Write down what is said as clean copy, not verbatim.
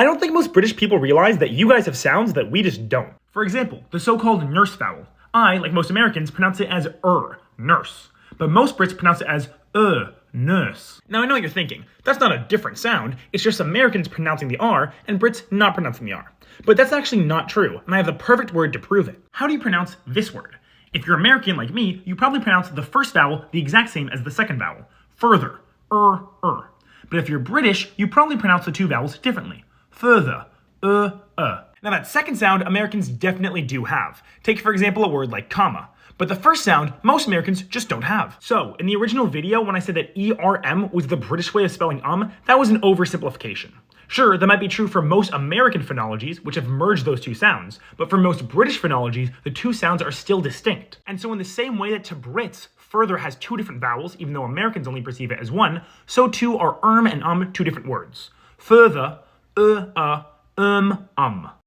I don't think most British people realize that you guys have sounds that we just don't. For example, the so-called nurse vowel. I, like most Americans, pronounce it as nurse. But most Brits pronounce it as nurse. Now I know what you're thinking, that's not a different sound, it's just Americans pronouncing the R and Brits not pronouncing the R. But that's actually not true, and I have the perfect word to prove it. How do you pronounce this word? If you're American like me, you probably pronounce the first vowel the exact same as the second vowel. Further, But if you're British, you probably pronounce the two vowels differently. Further, Now that second sound Americans definitely do have. Take for example a word like comma. But the first sound, most Americans just don't have. So, in the original video when I said that ERM was the British way of spelling that was an oversimplification. Sure, that might be true for most American phonologies, which have merged those two sounds, but for most British phonologies, the two sounds are still distinct. And so in the same way that to Brits, further has two different vowels, even though Americans only perceive it as one, so too are and two different words. Further,